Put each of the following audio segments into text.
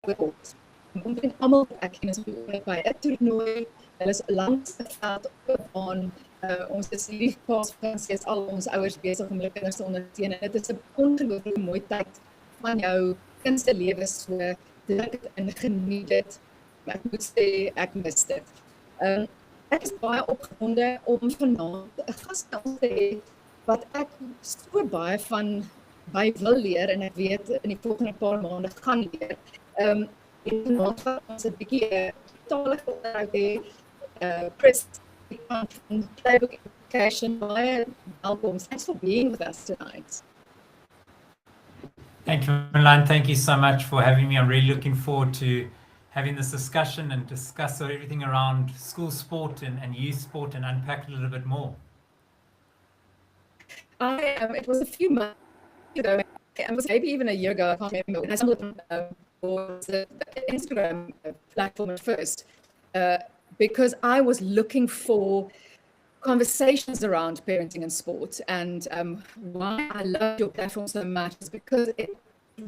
word. Omtrent almal wat ek ken is by 'n toernooi. Hulle is langs die veld op aan. Ons is hierdie paasvakansie is al ons ouers besig om hulle kinders te ondersteun. En dit is 'n ongelooflike mooi tyd van jou kind se lewe, so druk dit en geniet dit. Maar ek moet sê, ek mis dit. Ek is baie opgewonde om vanaand 'n gas te hê wat ek so baie van by wil leer en ek weet in die volgende paar maande gaan leer. En vanaand gaan ons 'n bietjie talige onderhoud hê. Chris Ekron from Playbook Education, baie welkom. Thanks for being with us tonight. Thank you, Milan. Thank you so much for having me. I'm really looking forward to having this discussion and discuss everything around school sport and youth sport and unpack it a little bit more. It was a few months ago, it was maybe even a year ago, I can't remember, when I stumbled on the Instagram platform at first, because I was looking for conversations around parenting and sport. And why I love your platform so much is because it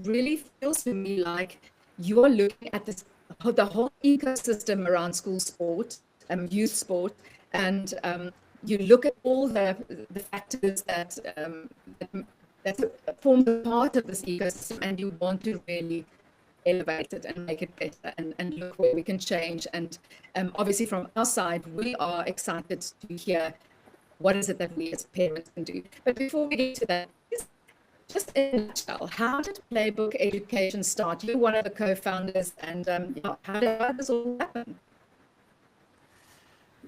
really feels to me like you are looking at this, the whole ecosystem around school sport, youth sport, and you look at all the factors that form part of this ecosystem, and you want to really elevate it and make it better and look where we can change. And obviously from our side, we are excited to hear what is it that we as parents can do. But before we get to that, just in a nutshell, how did Playbook Education start? You're one of the co-founders, and how did this all happen?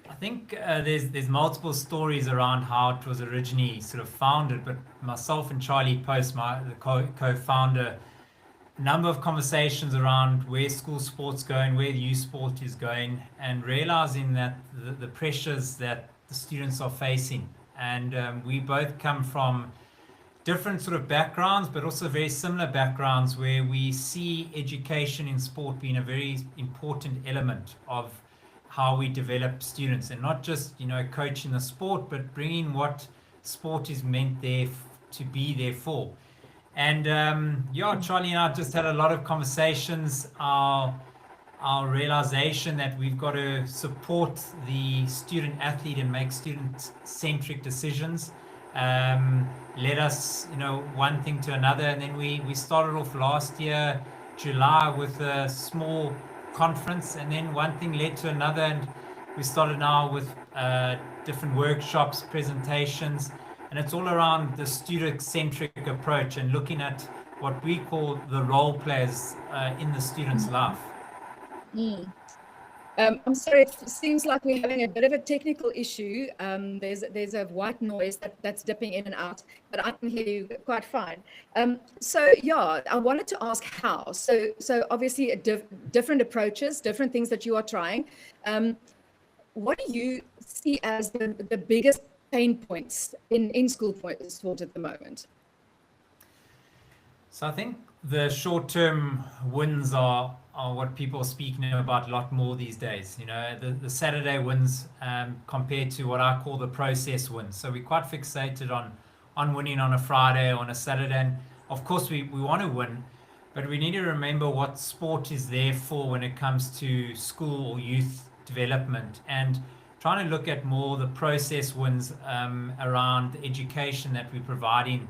I think there's multiple stories around how it was originally sort of founded, but myself and Charlie Post, the co-founder, a number of conversations around where school sport's going, where youth sport is going, and realizing that the pressures that the students are facing. And we both come from different sort of backgrounds, but also very similar backgrounds, where we see education in sport being a very important element of how we develop students, and not just, coaching the sport, but bringing what sport is meant there to be there for. And Charlie and I just had a lot of conversations. Our realization that we've got to support the student athlete and make student-centric decisions led us, one thing to another. And then we started off last year, July, with a small conference, and then one thing led to another, and we started now with different workshops, presentations, and it's all around the student-centric approach and looking at what we call the role players in the student's life. I'm sorry, it seems like we're having a bit of a technical issue. There's a white noise that's dipping in and out, but I can hear you quite fine. I wanted to ask how. So obviously different approaches, different things that you are trying. What do you see as the biggest pain points in school sport at the moment? So I think the short-term wins are what people are speaking about a lot more these days. The Saturday wins compared to what I call the process wins. So we're quite fixated on winning on a Friday or on a Saturday. And of course we want to win, but we need to remember what sport is there for when it comes to school or youth development, and trying to look at more the process wins around the education that we're providing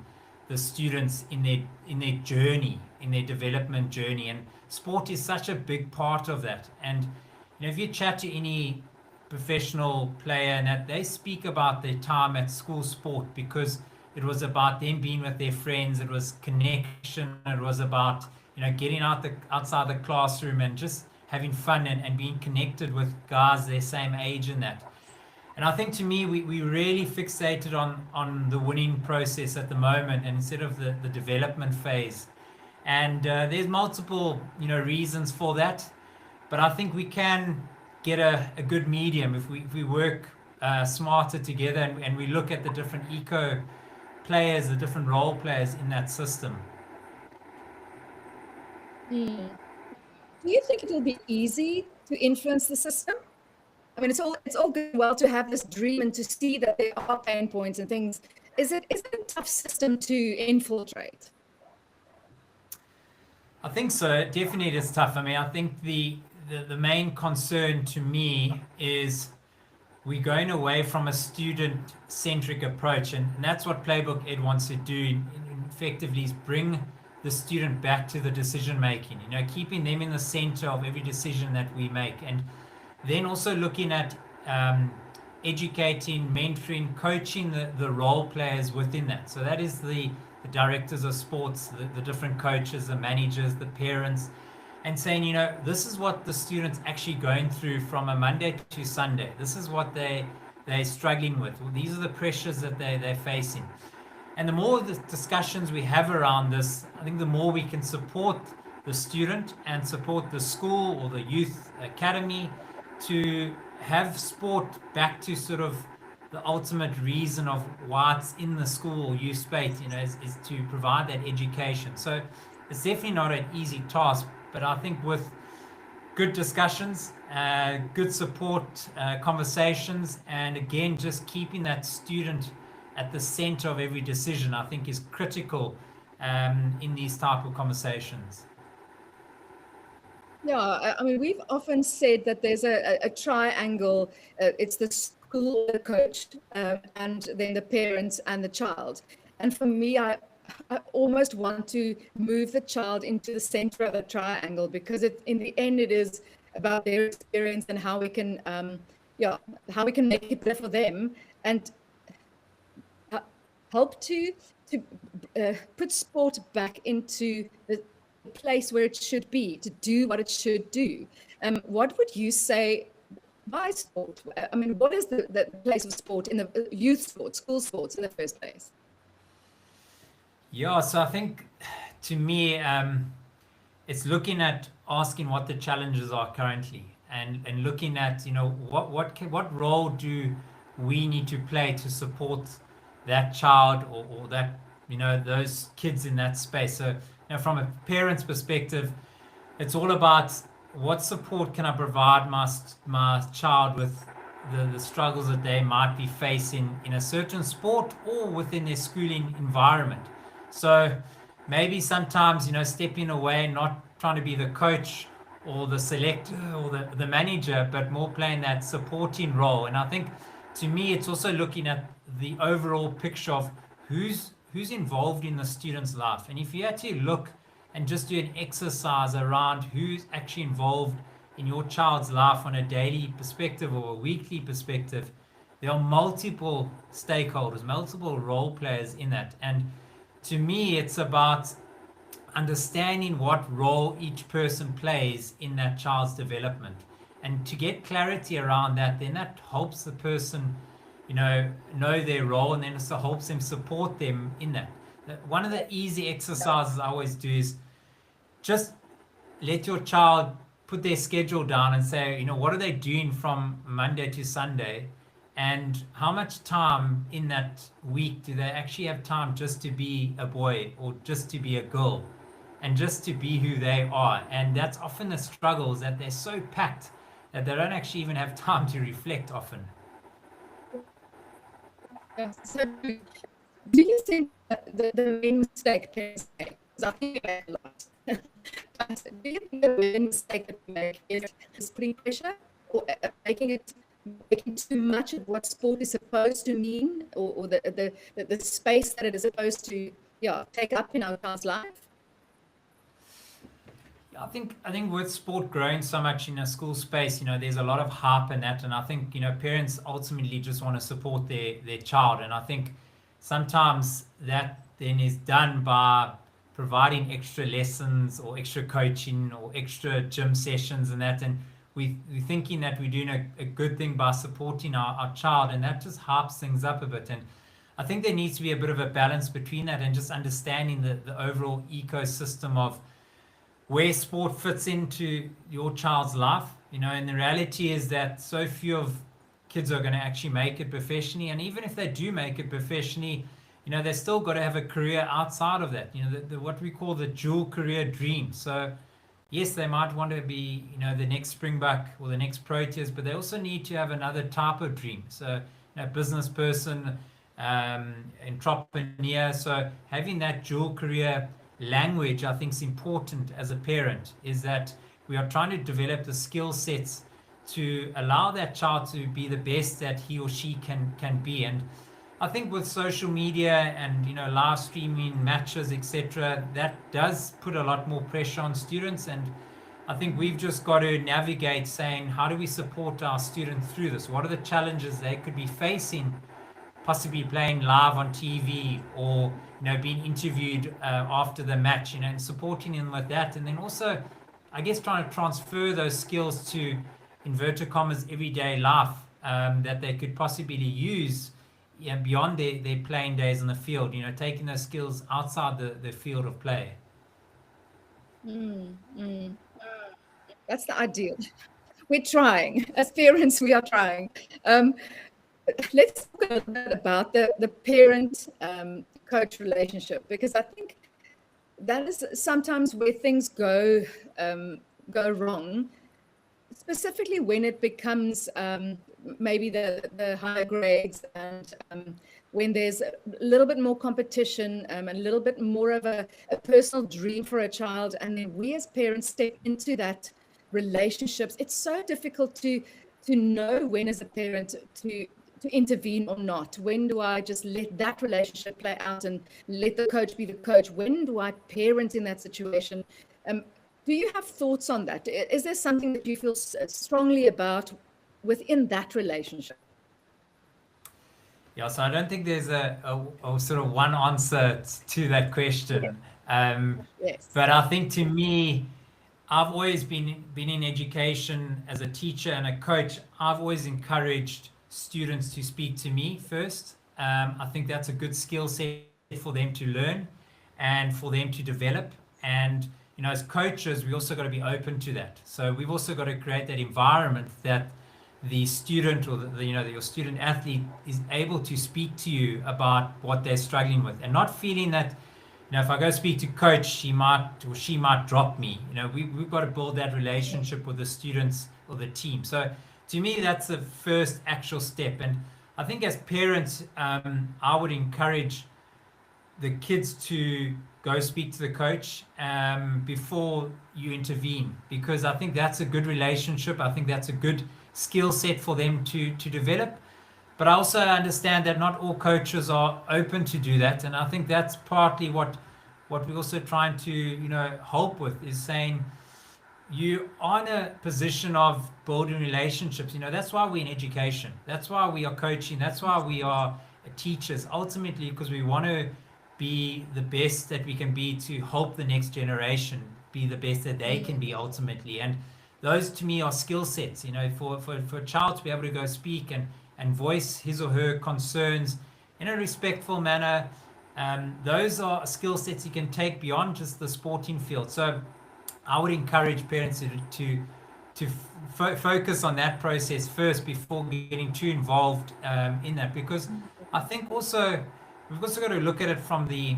the students in their journey, in their development journey. And sport is such a big part of that. And if you chat to any professional player, and that they speak about their time at school sport because it was about them being with their friends, it was connection, it was about getting outside the classroom and just having fun and being connected with guys their same age and that. And I think, to me, we really fixated on the winning process at the moment, and instead of the development phase. And there's multiple reasons for that, but I think we can get a good medium if we work smarter together and we look at the different eco players, the different role players in that system. Do you think it will be easy to influence the system? I mean, it's all good and well to have this dream and to see that there are pain points and things. Is it a tough system to infiltrate? I think so. Definitely it is tough. I mean, I think the main concern to me is we're going away from a student-centric approach, and that's what Playbook Ed wants to do effectively, is bring the student back to the decision making, keeping them in the center of every decision that we make, and then also looking at educating, mentoring, coaching the role players within that. So that is the directors of sports, the different coaches, the managers, the parents, and saying, this is what the students actually going through from a Monday to Sunday. This is what they're struggling with. These are the pressures that they're facing. And the more the discussions we have around this, I think the more we can support the student and support the school or the youth academy to have sport back to sort of the ultimate reason of why it's in the school or youth space, is to provide that education. So it's definitely not an easy task, but I think with good discussions, good support, conversations, and again, just keeping that student at the center of every decision, I think is critical in these type of conversations. Yeah, I mean, we've often said that there's a triangle. It's the school, the coach, and then the parents and the child. And for me, I almost want to move the child into the center of a triangle, because in the end, it is about their experience and how we can, how we can make it better for them, and help to put sport back into the place where it should be, to do what it should do. What would you say by sport? I mean, what is the place of sport in the youth sports, school sports in the first place? Yeah, so I think to me, it's looking at asking what the challenges are currently, and looking at what role do we need to play to support that child or that those kids in that space. So from a parent's perspective, it's all about what support can I provide my child with the struggles that they might be facing in a certain sport or within their schooling environment. So maybe sometimes stepping away, not trying to be the coach or the selector or the manager, but more playing that supporting role. And I think to me, it's also looking at the overall picture of who's involved in the student's life. And if you actually look and just do an exercise around who's actually involved in your child's life on a daily perspective or a weekly perspective, there are multiple stakeholders, multiple role players in that. And to me, it's about understanding what role each person plays in that child's development. And to get clarity around that, then that helps the person, know their role, and then also helps them support them in that. One of the easy exercises I always do is just let your child put their schedule down and say, what are they doing from Monday to Sunday? And how much time in that week do they actually have time just to be a boy or just to be a girl and just to be who they are? And that's often the struggle, is that they're so packed that they don't actually even have time to reflect often. So do you think that the main mistake parents make, because I think we make a lot, but do you think the main mistake that we make is putting pressure or making too much of what sport is supposed to mean, or the space that it is supposed to take up in our child's life? I think with sport growing so much in a school space, there's a lot of hype in that, and I think parents ultimately just want to support their child, and I think sometimes that then is done by providing extra lessons or extra coaching or extra gym sessions and that, and we're thinking that we're doing a good thing by supporting our child, and that just hypes things up a bit. And I think there needs to be a bit of a balance between that and just understanding the overall ecosystem of where sport fits into your child's life, and the reality is that so few of kids are going to actually make it professionally, and even if they do make it professionally, they still got to have a career outside of that, what we call the dual career dream. So yes, they might want to be the next Springbok or the next Proteas, but they also need to have another type of dream. So business person, entrepreneur. So having that dual career language I think is important as a parent, is that we are trying to develop the skill sets to allow that child to be the best that he or she can be. And I think with social media and live streaming matches, etc., that does put a lot more pressure on students. And I think we've just got to navigate saying, how do we support our students through this? What are the challenges they could be facing, possibly playing live on TV, or being interviewed after the match, and supporting them with that. And then also, I guess, trying to transfer those skills to inverted commas everyday life that they could possibly use beyond their playing days on the field, taking those skills outside the field of play. That's the ideal. We're trying. As parents, we are trying. Let's talk a little bit about the parent-coach relationship, because I think that is sometimes where things go wrong, specifically when it becomes maybe the higher grades, and when there's a little bit more competition, and a little bit more of a personal dream for a child, and then we as parents step into that relationships. It's so difficult to know when as a parent to intervene or not. When do I just let that relationship play out and let the coach be the coach? When do I parent in that situation? Do you have thoughts on that? Is there something that you feel strongly about within that relationship? Yeah, so I don't think there's a sort of one answer to that question. Yes. But I think, to me, I've always been in education as a teacher and a coach. I've always encouraged students to speak to me first. I think that's a good skill set for them to learn and for them to develop. And as coaches, we also got to be open to that. So we've also got to create that environment that the student, or your student athlete, is able to speak to you about what they're struggling with, and not feeling that if I go speak to coach, she might drop me. We've got to build that relationship with the students or the team. So to me, that's the first actual step. And I think as parents, I would encourage the kids to go speak to the coach before you intervene, because I think that's a good relationship. I think that's a good skill set for them to develop. But I also understand that not all coaches are open to do that. And I think that's partly what we're also trying to help with, is saying, you are in a position of building relationships. That's why we're in education. That's why we are coaching. That's why we are teachers, ultimately, because we want to be the best that we can be to help the next generation be the best that they can be ultimately. And those, to me, are skill sets, for a child to be able to go speak and voice his or her concerns in a respectful manner. Those are skill sets you can take beyond just the sporting field. So I would encourage parents to focus on that process first before getting too involved in that, because I think also we've also got to look at it from the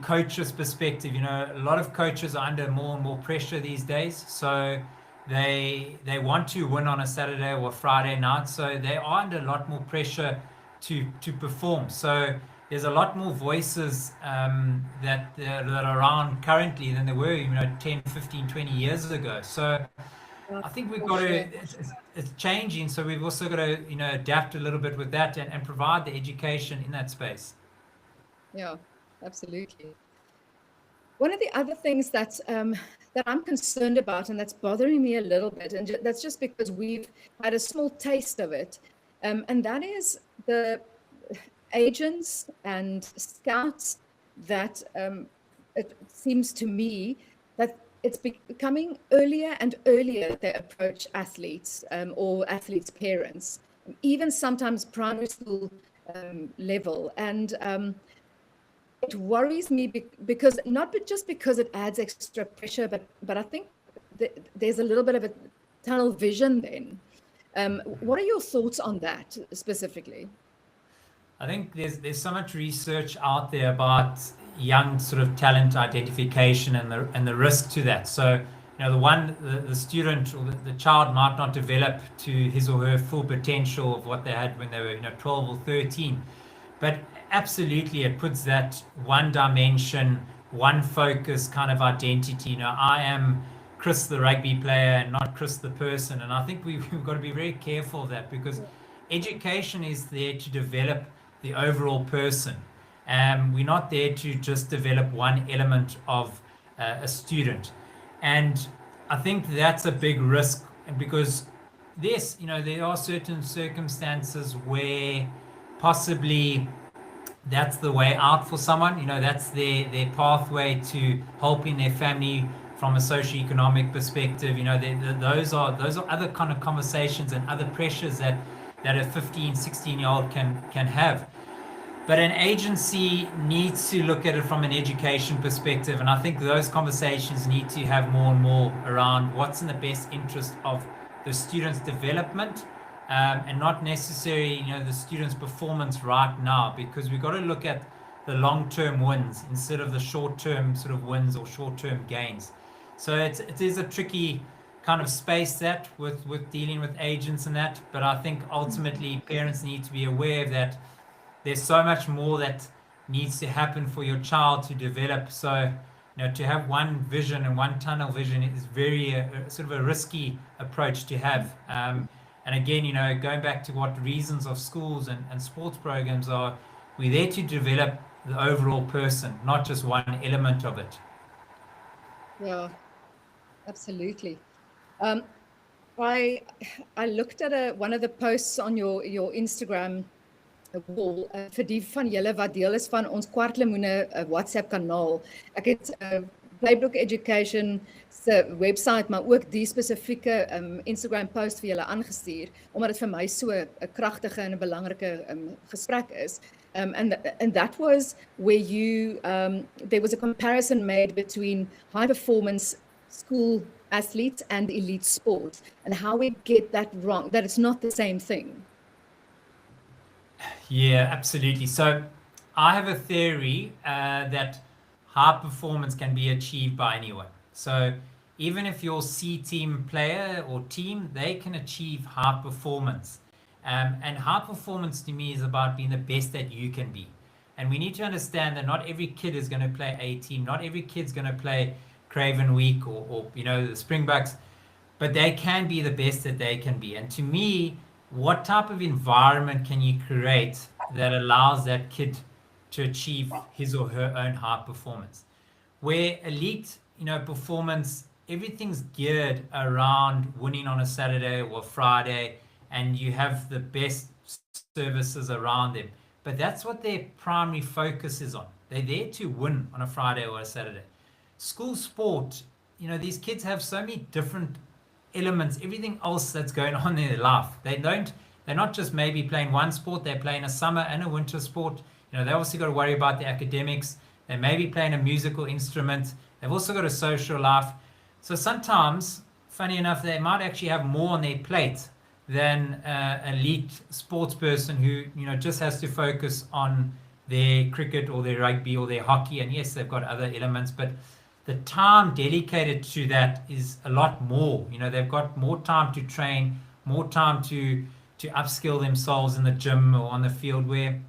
coach's perspective. A lot of coaches are under more and more pressure these days, so they want to win on a Saturday or Friday night, so they are under a lot more pressure to perform. So there's a lot more voices that are around currently than there were 10, 15, 20 years ago. So I think we've got to, it's changing, so we've also got to adapt a little bit with that and provide the education in that space. Yeah, absolutely. One of the other things that I'm concerned about, and that's bothering me a little bit, and that's just because we've had a small taste of it, and that is the agents and scouts that it seems to me that it's becoming earlier and earlier that they approach athletes or athletes' parents, even sometimes primary school level. And it worries me because not just because it adds extra pressure, but I think there's a little bit of a tunnel vision then. What are your thoughts on that specifically? I think there's so much research out there about young sort of talent identification and the risk to that. So the student or the child might not develop to his or her full potential of what they had when they were 12 or 13, but absolutely it puts that one dimension one focus kind of identity. You know, I am Chris the rugby player and not Chris the person. And I think we've got to be very careful of that, because education is there to develop the overall person. We're not there to just develop one element of a student. And I think that's a big risk, because yes, you know, there are certain circumstances where possibly that's the way out for someone. You know, that's their pathway to helping their family from a socioeconomic perspective. You know, those are other kind of conversations and other pressures that a 15, 16-year-old can have. But an agency needs to look at it from an education perspective, and I think those conversations need to have more and more around what's in the best interest of the student's development, and not necessarily, you know, the student's performance right now, because we've got to look at the long-term wins instead of the short-term sort of wins or short-term gains. So it is a tricky kind of space that with dealing with agents and that, but I think ultimately parents need to be aware of that. There's so much more that needs to happen for your child to develop. So, you know, to have one vision and one tunnel vision is very sort of a risky approach to have. And again, you know, going back to what reasons of schools and sports programs are, we're there to develop the overall person, not just one element of it. Yeah, absolutely. I looked at one of the posts on your Instagram wall vir die van julle wat deel is van ons Kwartlemoene WhatsApp kanaal. Ek het Playbook Education se website, maar ook die spesifieke Instagram post vir julle aangestuur, omdat dit vir my so 'n kragtige en 'n belangrike gesprek is. And that was where you there was a comparison made between high performance school athletes and elite sports, and how we get that wrong, that it's not the same thing. Yeah, absolutely. So I have a theory that high performance can be achieved by anyone. So even if you're C team player or team, they can achieve high performance. And high performance to me is about being the best that you can be. And we need to understand that not every kid is going to play A team. Not every kid's going to play Craven Week or you know, the Springbucks, but they can be the best that they can be. And to me, what type of environment can you create that allows that kid to achieve his or her own high performance? Where elite, you know, performance, everything's geared around winning on a Saturday or Friday, and you have the best services around them. But that's what their primary focus is on. They're there to win on a Friday or a Saturday. School sport, you know, these kids have so many different elements, everything else that's going on in their life. They're not just maybe playing one sport, they're playing a summer and a winter sport. You know, they also got to worry about the academics. They may be playing a musical instrument. They've also got a social life. So sometimes, funny enough, they might actually have more on their plate than an elite sports person who, you know, just has to focus on their cricket or their rugby or their hockey. And yes, they've got other elements, but the time dedicated to that is a lot more. You know, they've got more time to train, more time to upskill themselves in the gym or on the field, where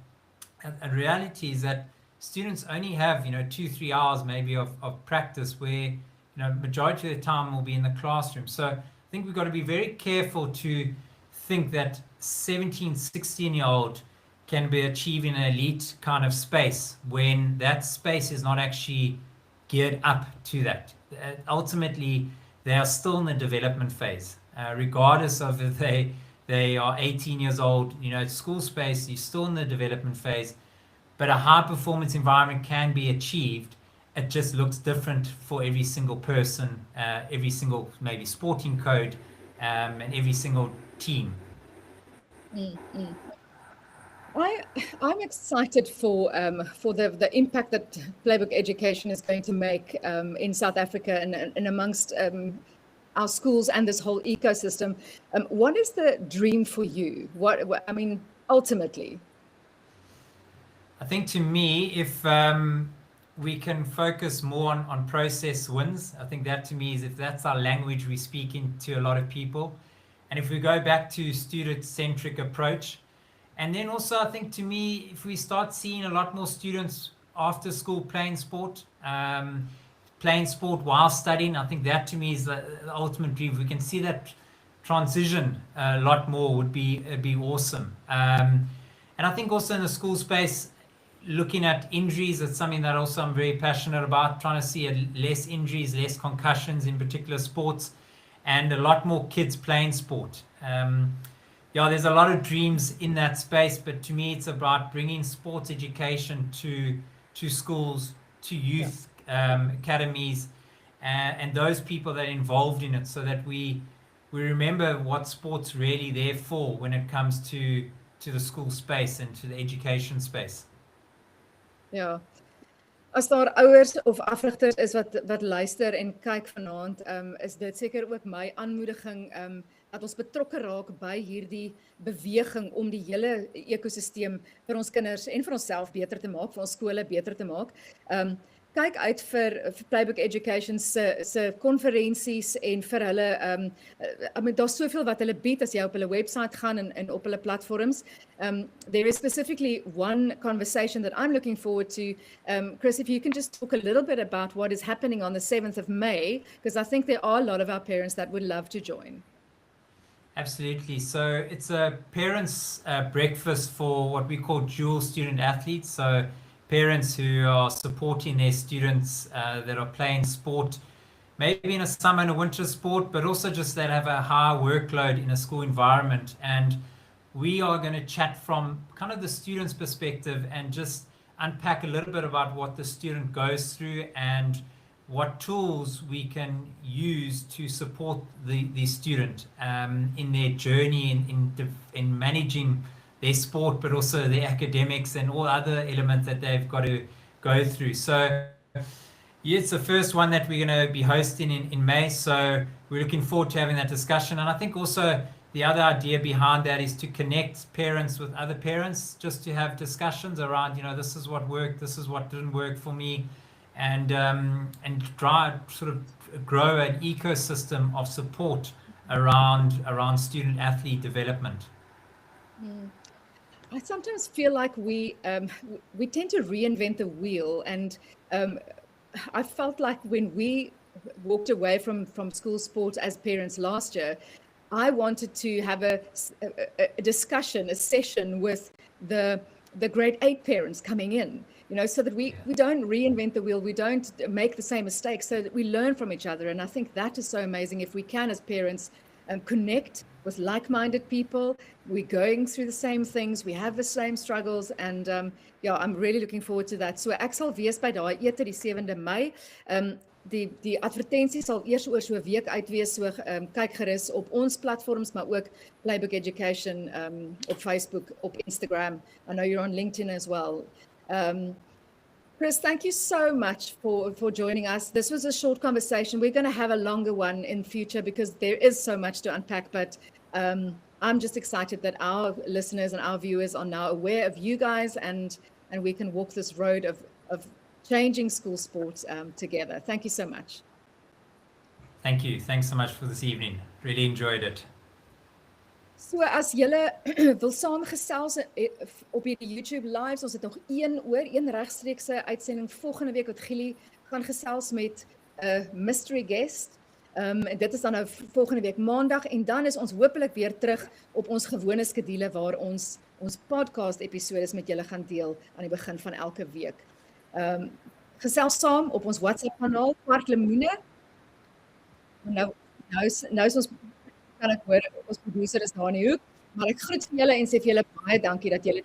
a reality is that students only have, you know, 2-3 hours maybe of practice, where, you know, majority of the time will be in the classroom. So I think we've got to be very careful to think that 17, 16-year-old can be achieving an elite kind of space when that space is not actually geared up to that. Ultimately, they are still in the development phase, regardless of if they are 18 years old. You know, school space, you're still in the development phase, but a high performance environment can be achieved. It just looks different for every single person, every single maybe sporting code, and every single team. I'm excited for the impact that Playbook Education is going to make in South Africa and amongst our schools and this whole ecosystem. What is the dream for you? What I mean, ultimately? I think to me, if we can focus more on process wins, I think that to me is, if that's our language we speak into a lot of people. And if we go back to student-centric approach, and then also I think to me, if we start seeing a lot more students after school playing sport, playing sport while studying. I think that to me is the ultimate dream. If we can see that transition a lot more would be awesome. And I think also in the school space, looking at injuries, it's something that also I'm very passionate about, trying to see less injuries, less concussions in particular sports, and a lot more kids playing sport. Yeah, there's a lot of dreams in that space, but to me, it's about bringing sports education to schools, to youth academies, and those people that are involved in it, so that we remember what sport's really there for when it comes to the school space and to the education space. Ja. As daar ouers of afrigters is wat luister en kyk vanaand, is dit seker ook my aanmoediging dat ons betrokke raak by hierdie beweging om die hele ekosisteem vir ons kinders en vir onsself beter te maak, vir ons skole beter te maak. Kyk uit vir Playbook Education se konferensies en vir hulle, daar's soveel wat hulle bied as jy op hulle website gaan en op hulle platforms. There is specifically one conversation that I'm looking forward to. Chris, if you can just talk a little bit about what is happening on the 7th of May, because I think there are a lot of our parents that would love to join. Absolutely. So it's a parents' breakfast for what we call dual student athletes. So parents who are supporting their students that are playing sport, maybe in a summer and a winter sport, but also just that have a high workload in a school environment. And we are going to chat from kind of the student's perspective and just unpack a little bit about what the student goes through and what tools we can use to support the student in their journey in managing their sport, but also their academics and all other elements that they've got to go through. So yeah, it's the first one that we're going to be hosting in May. So we're looking forward to having that discussion. And I think also the other idea behind that is to connect parents with other parents, just to have discussions around, this is what worked, this is what didn't work for me, and try sort of grow an ecosystem of support around student athlete development. I sometimes feel like we tend to reinvent the wheel, and I felt like when we walked away from school sports as parents last year, I wanted to have a discussion, a session with the grade 8 parents coming in, so that we don't reinvent the wheel, we don't make the same mistakes, so that we learn from each other. And I think that is so amazing if we can, as parents, connect with like-minded people. We're going through the same things, we have the same struggles, and I'm really looking forward to that. So ek sal wees by daai ete die 7de Mei. Die advertensie sal eers oor so 'n week uit wees, so kyk gerus op ons platforms, maar ook Playbook Education op Facebook, op Instagram. I know you're on LinkedIn as well. Chris, thank you so much for joining us. This was a short conversation. We're going to have a longer one in future because there is so much to unpack, but I'm just excited that our listeners and our viewers are now aware of you guys, and we can walk this road of changing school sports together. Thank you so much. Thank you. Thanks so much for this evening. Really enjoyed it. So as julle wil saamgesels op hierdie YouTube lives, ons het nog een regstreekse uitsending volgende week wat Gilly gaan gesels met 'n mystery guest. En dit is dan nou volgende week Maandag, en dan is ons hopelik weer terug op ons gewone skedule waar ons podcast episodes met julle gaan deel aan die begin van elke week. Gesels saam op ons WhatsApp kanaal Kwartlemoene. Nou is ons, kan ek hoor, ons producer is daar in die hoek, maar ek groet vir julle en sê vir julle baie dankie dat julle